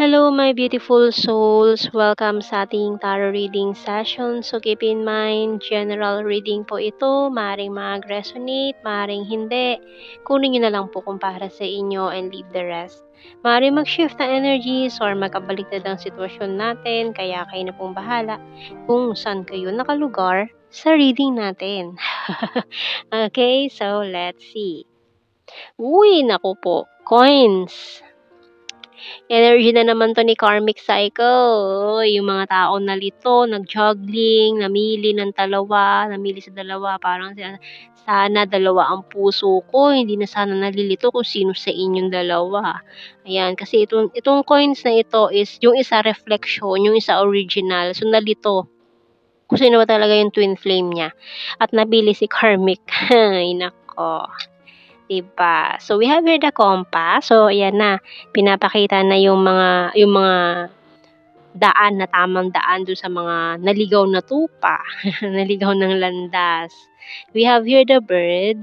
Hello, my beautiful souls. Welcome sa ating tarot reading session. So, keep in mind, general reading po ito. Maring mag-resonate, maring hindi. Kunin nyo na lang po kung para sa inyo and leave the rest. Maring mag-shift na energies or magkabaliktad ang sitwasyon natin. Kaya kayo na pong bahala kung saan kayo nakalugar sa reading natin. Okay, so let's see. Uy, naku po. Coins. Energy na naman 'to ni karmic cycle. Yung mga taong nalito, nag-juggling, namili sa dalawa, parang sana dalawa ang puso ko, hindi na sana nalilito kung sino sa inyong dalawa. Ayan, kasi itong coins na ito is yung isa reflection, yung isa original. So, nalito kung sino ba talaga yung twin flame niya at napili si karmic. Ay naku. 'Di ba? So, we have here the compass. So, ayan na, pinapakita na yung mga daan na tamang daan dun sa mga naligaw na tupa, naligaw ng landas. We have here the bird,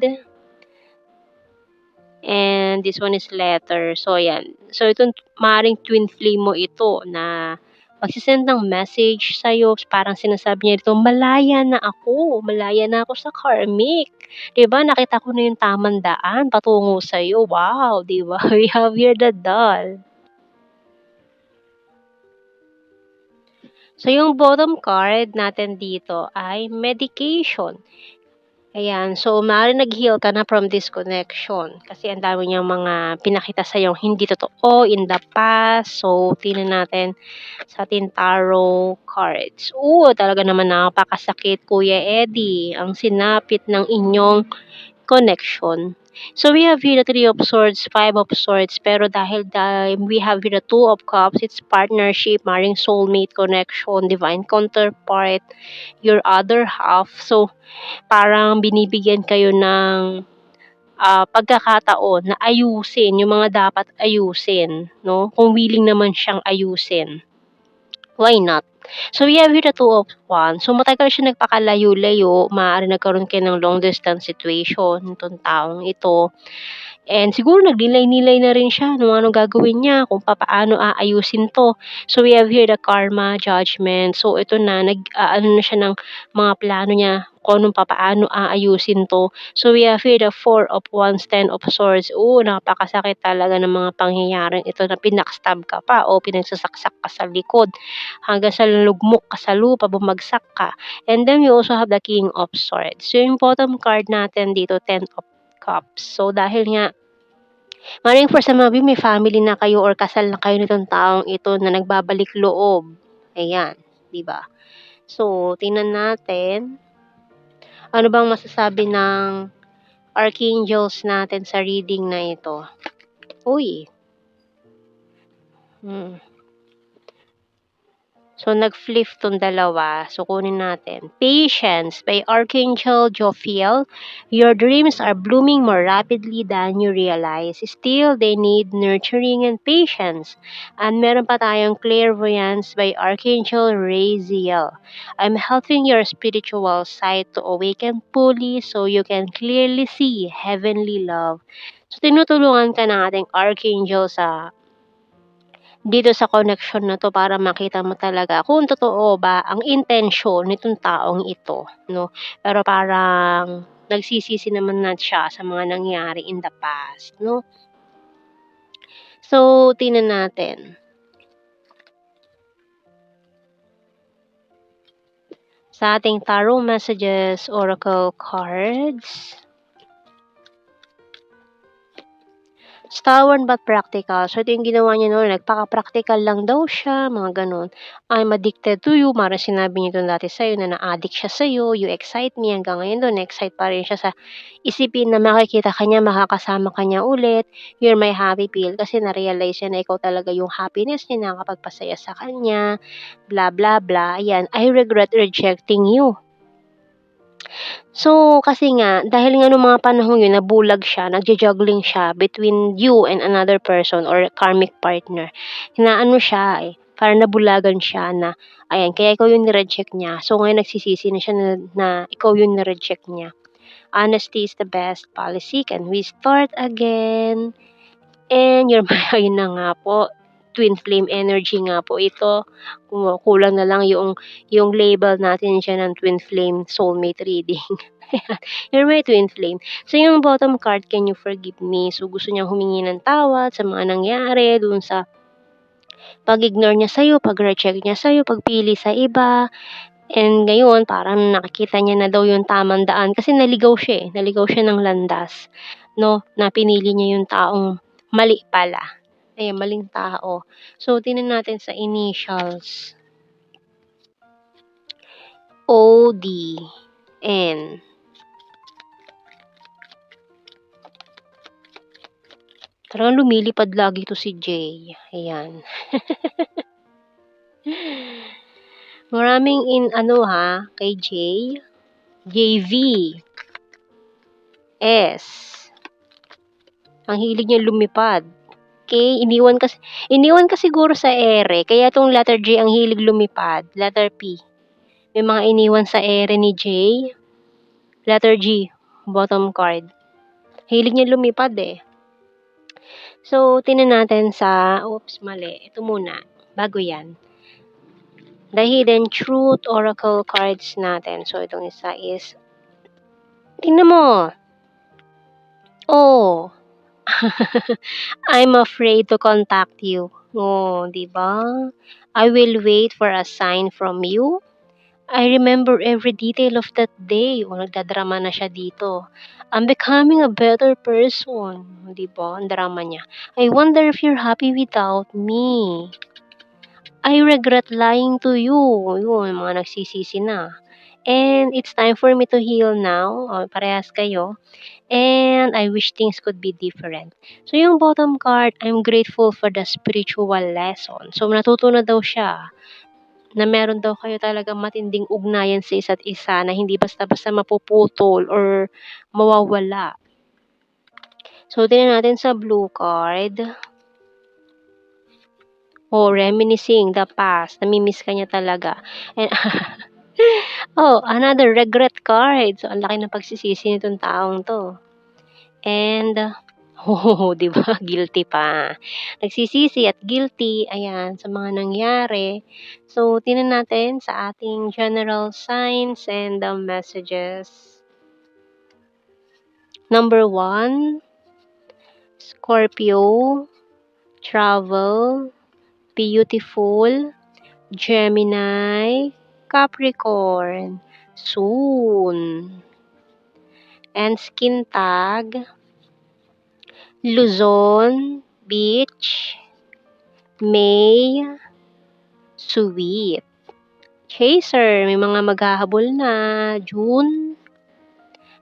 and this one is letter. So, ayan. So, itong maaaring twin flame mo ito na magsisend ng message sa'yo, parang sinasabi niya dito, malaya na ako sa karmic. 'Di ba, nakita ko na yung tamang daan patungo sa'yo. Wow, 'di ba? We have here the doll. So, yung bottom card natin dito ay medication. Ayan, so maaaring nag-heal ka na from disconnection kasi ang dami niyang mga pinakita sa'yong hindi totoo in the past. So, tingnan natin sa ating tarot cards. Talaga naman napakasakit, Kuya Eddie, ang sinapit ng inyong connection. So, we have here the Three of Swords, Five of Swords, pero dahil we have here the Two of Cups, it's partnership, maring soulmate connection, divine counterpart, your other half. So, parang binibigyan kayo ng pagkakataon na ayusin yung mga dapat ayusin, no? Kung willing naman siyang ayusin, why not? So, we have here the Two of Wands. So, matagal siya nagpakalayo-layo, maaari nagkaroon kayo ng long distance situation nitong taong ito. And siguro nagnilay-nilay na rin siya kung anong gagawin niya, kung papaano aayusin 'to. So, we have here the karma, judgment. So, ito na ano na siya ng mga plano niya kung anong papaano aayusin 'to. So, we have here the Four of Wands, Ten of Swords. Napakasakit talaga ng mga pangyayaring ito na pinakstab ka pa o pinagsasaksak ka sa likod hanggang sa lugmok ka sa lupa, bumagsak ka. And then, we also have the King of Swords. So, yung bottom card natin dito, Ten of Cups. So, dahil nga maaaring for some of you, may family na kayo or kasal na kayo nitong taong ito na nagbabalik loob. Ayan, 'di ba? So, tingnan natin, ano bang masasabi ng archangels natin sa reading na ito? Uy. So, nag-flip tong dalawa. So, kunin natin. Patience by Archangel Jophiel. Your dreams are blooming more rapidly than you realize. Still, they need nurturing and patience. And meron pa tayong clairvoyance by Archangel Raziel. I'm helping your spiritual side to awaken fully so you can clearly see heavenly love. So, tinutulungan ka ng ating Archangel dito sa connection na 'to para makita mo talaga kung totoo ba ang intensyon nitong taong ito, 'no. Pero parang nagsisisi naman na siya sa mga nangyari in the past, 'no. So, tingnan natin. Sa ating tarot messages oracle cards. Stubborn but practical. So, ito yung ginawa niya noon, nagpaka-practical lang daw siya, mga gano'n. I'm addicted to you, parang sinabi niya do'n dati sa'yo na na-addict siya sa'yo, you excite me, hanggang ngayon do'n na-excite pa rin siya sa isipin na makikita ka niya, makakasama ka niya ulit, you're my happy pill, kasi na-realize niya na ikaw talaga yung happiness niya, nakakapagpasaya sa kanya, blah, blah, blah. Ayan, I regret rejecting you. So, kasi nga, dahil nga nung mga panahong yun nabulag siya, nagjo-juggling siya between you and another person or karmic partner. Inaano siya, parang nabulagan siya na, ayan, kaya ikaw yung ni-reject niya. So, ngayon nagsisisi na siya na ikaw yung ni-reject niya. Honesty is the best policy. Can we start again? And ayun na nga po, twin flame energy nga po ito. Kulang na lang yung label natin diyan ng twin flame soulmate reading. You're my twin flame. So, yung bottom card, can you forgive me? So, gusto niyang humingi ng tawad sa mga nangyari dun sa pag-ignore niya sa'yo, pag-reject niya sa'yo, pagpili sa iba. And ngayon, parang nakikita niya na daw yung tamang daan kasi naligaw siya, eh. Naligaw siya ng landas, 'no, na pinili niya yung taong mali pala. Ayan, maling tao. So, tingnan natin sa initials. O-D-N. Parang lumilipad lagi 'to si J. Ayan. Maraming kay J. JV. S. Ang hilig niya lumipad. K, iniwan ka siguro sa ere, kaya 'tong letter J ang hilig lumipad. Letter P, may mga iniwan sa ere ni J. Letter G, bottom card. Hilig niya lumipad, eh. So, tingnan natin sa mali. Ito muna, bago 'yan. The Hidden Truth Oracle cards natin. So, itong isa is, tingnan mo. Oh. I'm afraid to contact you. Oh, 'di ba? I will wait for a sign from you. I remember every detail of that day. O, nagdadrama na siya dito. I'm becoming a better person. 'Di ba? Ang drama niya. I wonder if you're happy without me. I regret lying to you. Yun, mga nagsisisi na. And it's time for me to heal now. O, parehas kayo. And I wish things could be different. So, yung bottom card, I'm grateful for the spiritual lesson. So, natutunan daw siya na meron daw kayo talagang matinding ugnayan sa isa't isa na hindi basta-basta mapuputol or mawawala. So, tingnan natin sa blue card. Oh, reminiscing the past. Namimiss ka niya talaga. And, oh, another regret card. So, ang laki ng pagsisisi nitong taong to. And, oh, 'di ba? Guilty pa. Nagsisisi at guilty, ayan, sa mga nangyari. So, tingnan natin sa ating general signs and the messages. Number 1, Scorpio, travel, beautiful, Gemini, Capricorn, soon. And skin tag, Luzon, beach, May, sweet. Chaser, may mga maghahabol na. June,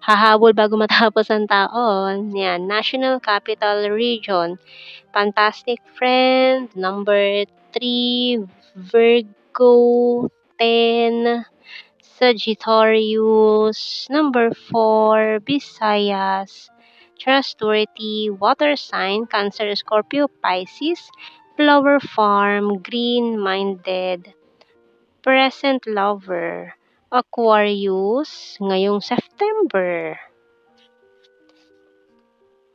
hahabol bago matapos ang taon. Yan, National Capital Region. Fantastic Friend, number 3, Virgo, 10, Sagittarius, number 4, Visayas, Trustworthy, Water Sign, Cancer, Scorpio, Pisces, Flower Farm, Green-Minded, Present Lover, Aquarius, ngayong September,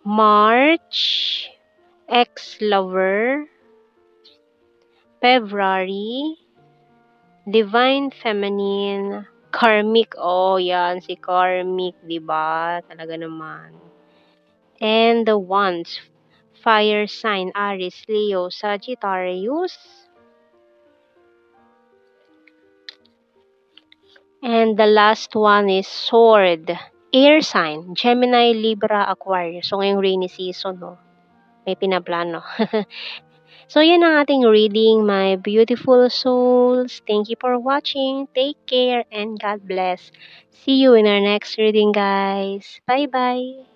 March, Ex-Lover, February, Divine Feminine, Karmic. Oh, yan, si Karmic, diba? Talaga naman. And the Wands, Fire Sign, Aries, Leo, Sagittarius. And the last one is Sword, Air Sign, Gemini, Libra, Aquarius. So, ngayong rainy season, no? May pinaplano. So, yan ang ating reading, my beautiful souls. Thank you for watching. Take care and God bless. See you in our next reading, guys. Bye-bye.